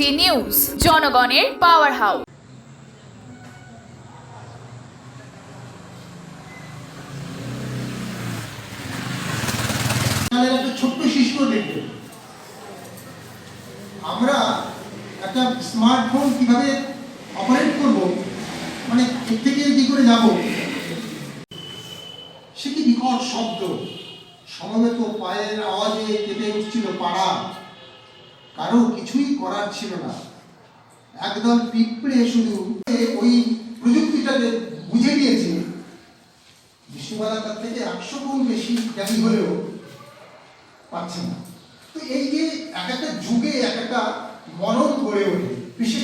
MD news, জনগণের power house. একটা ছোট্ট শিশু দেখবে, আমরা একটা স্মার্টফোন কিভাবে অপারেট করব, মানে এর থেকে কি করে যাব, সে কি বিকট শব্দ, সমবেত পায়ের আওয়াজে কেঁপে উঠছিল পাড়া। কারো কিছুই করার ছিল না, একদল পিঁপড়ে শুধু ওই প্রযুক্তিটাকে বুঝে নিয়েছে। বিশ্ববালা তার থেকে 100 গুণ বেশি জ্ঞানী হলেও পাচ্ছে না। তো এই যে এক একটা যুগে এক একটা মনন গড়ে ওঠে, বিশেষ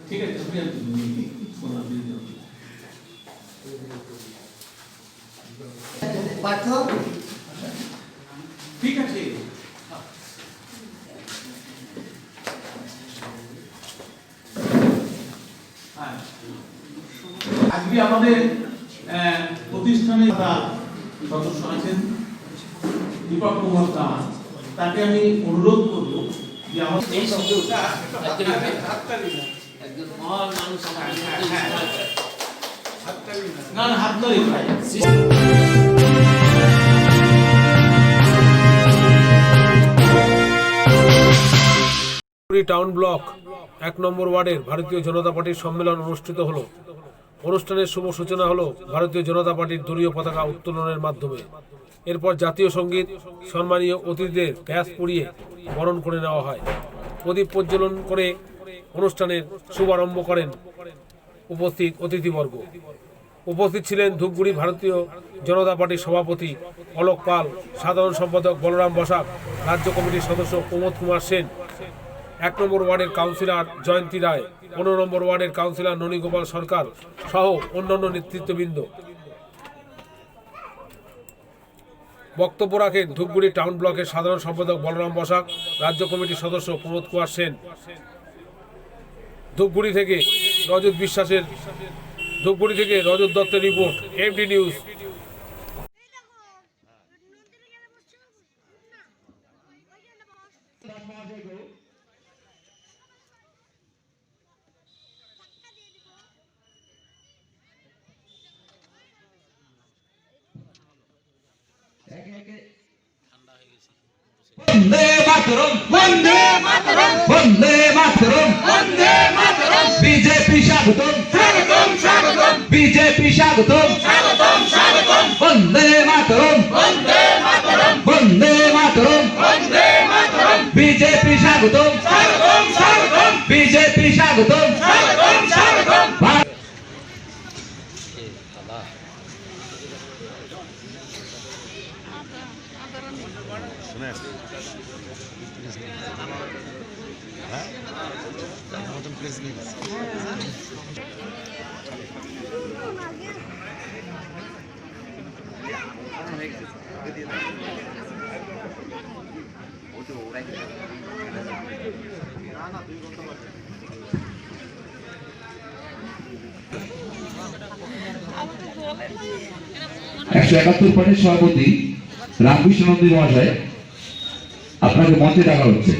ঠিক আছে, পাঠ্য ঠিক আছে। আজকে আমাদের প্রতিষ্ঠানের সদস্য আছেন দীপক কুমার দাস, তাকে আমি অনুরোধ করব যে আমাদের এই শব্দটা একজন মহান মানুষ না হাত ধরে ভাই। টাউন ব্লক 1 নম্বর ওয়ার্ডের ভারতীয় জনতা পার্টির সম্মেলন অনুষ্ঠিত হলো। অনুষ্ঠানের শুভ সূচনা হলো ভারতীয় জনতা পার্টির দলীয় পতাকা উত্তোলনের মাধ্যমে। এরপর জাতীয় সঙ্গীত, সম্মানীয় অতিথিদের ব্যাস পরিয়ে বরণ করে নেওয়া হয়। প্রদীপ প্রজ্বলন করে অনুষ্ঠানের শুভারম্ভ করেন উপস্থিত অতিথিবর্গ। উপস্থিত ছিলেন ধূপগুড়ি ভারতীয় জনতা পার্টির সভাপতি অলোক পাল, সাধারণ সম্পাদক বলরাম বসাক, রাজ্য কমিটির সদস্য প্রমোদ কুমার সেন, 1 নম্বর ওয়ার্ডের কাউন্সিলর জয়ন্তী রায়, 15 নম্বর ওয়ার্ডের কাউন্সিলর ননীগোপাল সরকার সহ অন্যান্য নেতৃত্ববৃন্দ। বক্তব্য রাখেন ধূপগুড়ি টাউন ব্লকের সাধারণ সম্পাদক বলরাম বসাক, রাজ্য কমিটির সদস্য প্রমোদ কুমার সেন। ধূপগুড়ি থেকে রজত দত্তের রিপোর্ট, এমডি নিউজ। বন্দে মাতরম, বন্দে মাতরম, বন্দে মাতরম, বন্দে মাতরম। বিজেপি স্বাগতম, স্বাগতম, স্বাগতম। বিজেপি স্বাগতম, স্বাগতম, স্বাগতম। বন্দে মাতরম, বন্দে মাতরম, বন্দে মাতরম, বন্দে মাতরম। বিজেপি স্বাগতম, স্বাগতম, স্বাগতম। বিজেপি স্বাগতম, স্বাগতম, স্বাগতম। একশো 71 পার্টির সভাপতি রামকৃষ্ণ নন্দী মহাশয়, আপনাকে মঞ্চে ডাকা হচ্ছে।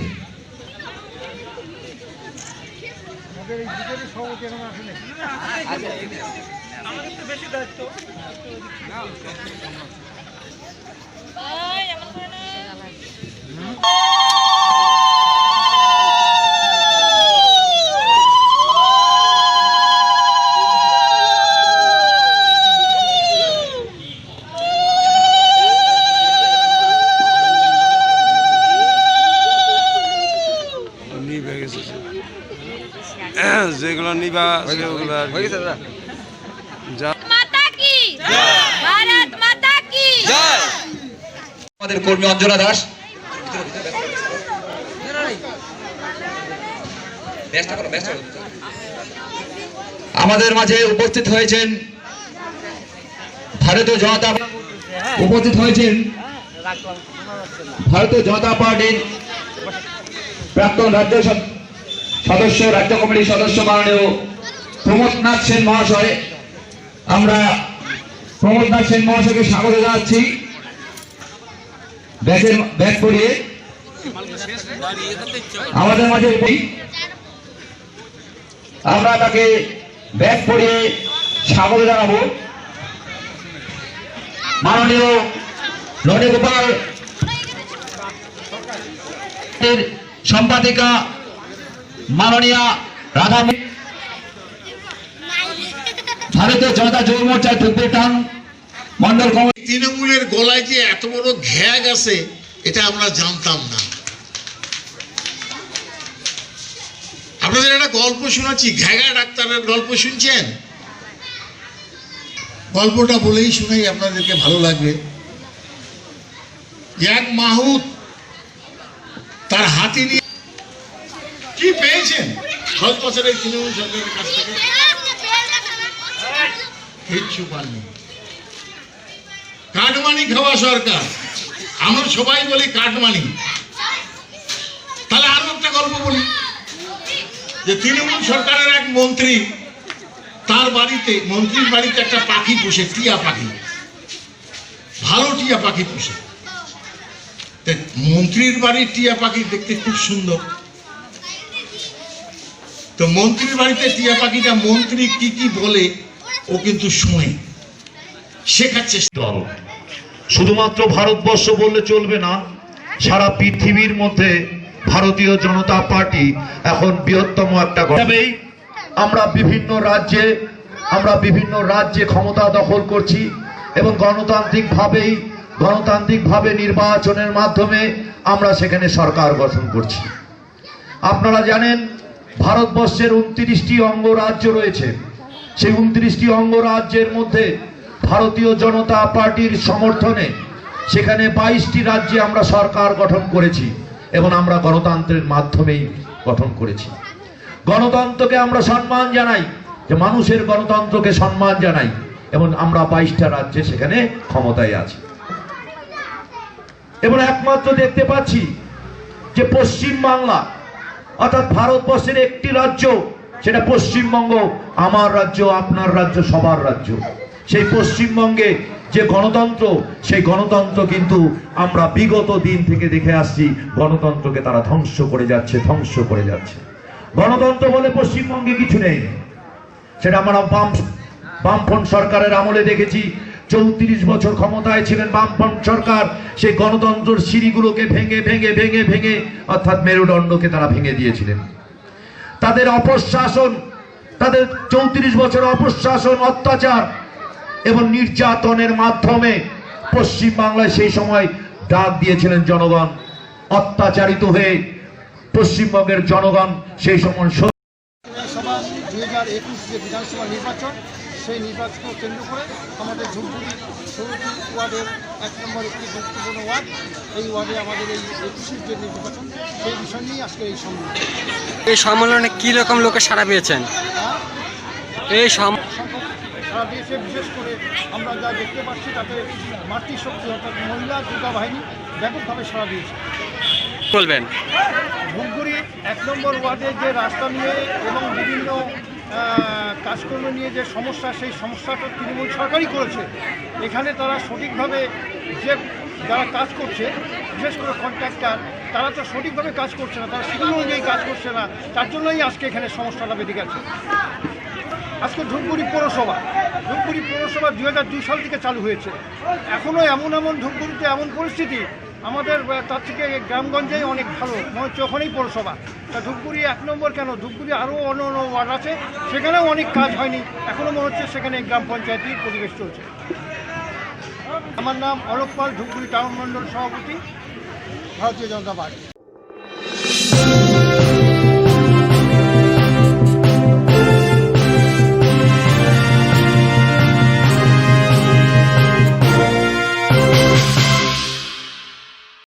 যেগুলো নিবা সেগুলো আমাদের কর্মী অঞ্জনা দাস, আমাদের মাঝে উপস্থিত হয়েছেন ভারতীয় জনতা উপস্থিত হয়েছেন ভারতীয় জনতা পার্টির প্রাক্তন রাজ্য সদস্য, রাজ্য কমিটির সদস্য মাননীয় প্রমোদ নাথ সেন মহাশয়। আমরা প্রমোদ নাথ সেন মহাশয়কে স্বাগত জানাচ্ছি ব্যাগ পরিয়ে আমাদের মাঝে। আমরা তাকে ব্যাগ পরিয়ে স্বাগত জানাবো। মাননীয় ননীগোপাল সম্পাদিকা মাননীয়া রাধা, ভারতীয় জনতা যুব মোর্চা ধুবড়ী টাউন মন্ডল কমিটি। তৃণমূলের গলায় যে এত বড় ঘ্যাগ আছে এটা আমরা জানতাম না। আপনাদের একটা গল্প শোনাচ্ছি, ঘ্যাগা ডাক্তারের গল্প শুনছেন? গল্পটা বলেই শুনাই, আপনাদেরকে ভালো লাগবে। এক মাহুত তার হাতি নিয়ে কি পেয়েছেন 10 বছরের তৃণমূল সরকারের কাছ থেকে? কিচ্ছু পাননি। কাটমানি খাওয়া সরকার, আমরা সবাই বলি কাটমানি। তাহলে আরো একটা গল্প বলি, যে তৃণমূল সরকারের এক মন্ত্রী, তার বাড়িতে, মন্ত্রীর বাড়িতে একটা পাখি পোষে, টিয়া পাখি, ভালো টিয়া পাখি পোষে। মন্ত্রীর বাড়ির টিয়া পাখি দেখতে খুব সুন্দর। তো মন্ত্রীর বাড়িতে টিয়া পাখিটা মন্ত্রী কি কি বলে ও কিন্তু শোনে, শেখার চেষ্টা। দল শুধুমাত্র ভারতবর্ষ বললে চলবে না, সারা পৃথিবীর মধ্যে ভারতীয় জনতা পার্টি এখন বৃহত্তম একটা হিসাবেই আমরা বিভিন্ন রাজ্যে ক্ষমতা দখল করছি এবং গণতান্ত্রিকভাবে নির্বাচনের মাধ্যমে আমরা সেখানে সরকার গঠন করছি। আপনারা জানেন ভারতবর্ষের 29টি অঙ্গরাজ্য রয়েছে। সেই 29টি অঙ্গরাজ্যের মধ্যে ভারতীয় জনতা পার্টির সমর্থনে সেখানে 22টি রাজ্যে আমরা সরকার গঠন করেছি এবং আমরা গণতন্ত্রের মাধ্যমেই গঠন করেছি। গণতন্ত্রকে আমরা সম্মান জানাই, যে মানুষের গণতন্ত্রকে সম্মান জানাই, এবং আমরা 22টা রাজ্যে সেখানে ক্ষমতায় আছি। এবং একমাত্র দেখতে পাচ্ছি যে পশ্চিম বাংলা অর্থাৎ ভারতবর্ষের একটি রাজ্য, সেটা পশ্চিমবঙ্গ, আমার রাজ্য, আপনার রাজ্য, সবার রাজ্য। সেই পশ্চিমবঙ্গে যে গণতন্ত্র, সেই গণতন্ত্র কিন্তু আমরা বিগত দিন থেকে দেখে আসছি, গণতন্ত্রকে তারা ধ্বংস করে যাচ্ছে। গণতন্ত্র বলে পশ্চিমবঙ্গে কিছু নেই। সেটা আমরা বামফ্রন্ট সরকারের আমলে দেখেছি। 34 বছর ক্ষমতায় ছিলেন বামফ্রন্ট সরকার, সেই গণতন্ত্রের সিঁড়িগুলোকে ভেঙে অর্থাৎ মেরুদণ্ডকে তারা ভেঙে দিয়েছিলেন। তাদের অপশাসন, তাদের 34 বছর অপশাসন, অত্যাচার এবং নির্যাতনের মাধ্যমে পশ্চিমবাংলায় সেই সময় ডাক দিয়েছিলেন জনগণ। অত্যাচারিত হয়ে পশ্চিমবঙ্গের জনগণ সেই সময় 2021 যে বিধানসভা নির্বাচন, সেই নির্বাচনকে কেন্দ্র করে আমাদের ধূপগুড়ি 16 ওয়ার্ডের 1 নম্বর একটি গুরুত্বপূর্ণ ওয়ার্ড, এই ওয়ার্ডে আমাদের এই 21 যে নির্বাচন, সেই বিষয় নিয়েই আজকে এই সম্মেলন। এই সম্মেলনে কী রকম লোকের সাড়া পেয়েছেন? এই সারা দেশে বিশেষ করে আমরা যা দেখতে পাচ্ছি তাতে মাতৃশক্তি অর্থাৎ মহিলা যোদ্ধা বাহিনী ব্যাপকভাবে সাড়া দিয়েছে। বলবেন ধূপগুড়ি 1 নম্বর ওয়ার্ডের যে রাস্তা নিয়ে এবং বিভিন্ন কাজকর্ম নিয়ে যে সমস্যা, সেই সমস্যাটা তৃণমূল সরকারই করেছে। এখানে তারা সঠিকভাবে যারা কাজ করছে, বিশেষ করে কন্ট্রাক্টর, তারা তো সঠিকভাবে কাজ করছে না, তারা শিডিউল অনুযায়ী কাজ করছে না, তার জন্যই আজকে এখানে সমস্যাটা বেড়ে গেছে। আজকে ধূপগুড়ি পৌরসভা 2002 সাল থেকে চালু হয়েছে। এখনও এমন ধূপগুড়িতে এমন পরিস্থিতি, আমাদের তার থেকে গ্রামগঞ্জেই অনেক ভালো মনে হচ্ছে, ওখানেই পৌরসভা। তা ধূপগুড়ি 1 নম্বর কেন, ধূপগুড়ি আরও অন্য ওয়ার্ড আছে, সেখানেও অনেক কাজ হয়নি। এখনও মনে হচ্ছে সেখানে গ্রাম পঞ্চায়েতের পরিবেশ চলছে। আমার নাম অলোক পাল, ধূপগুড়ি টাউন মণ্ডল সভাপতি, ভারতীয় জনতা পার্টি।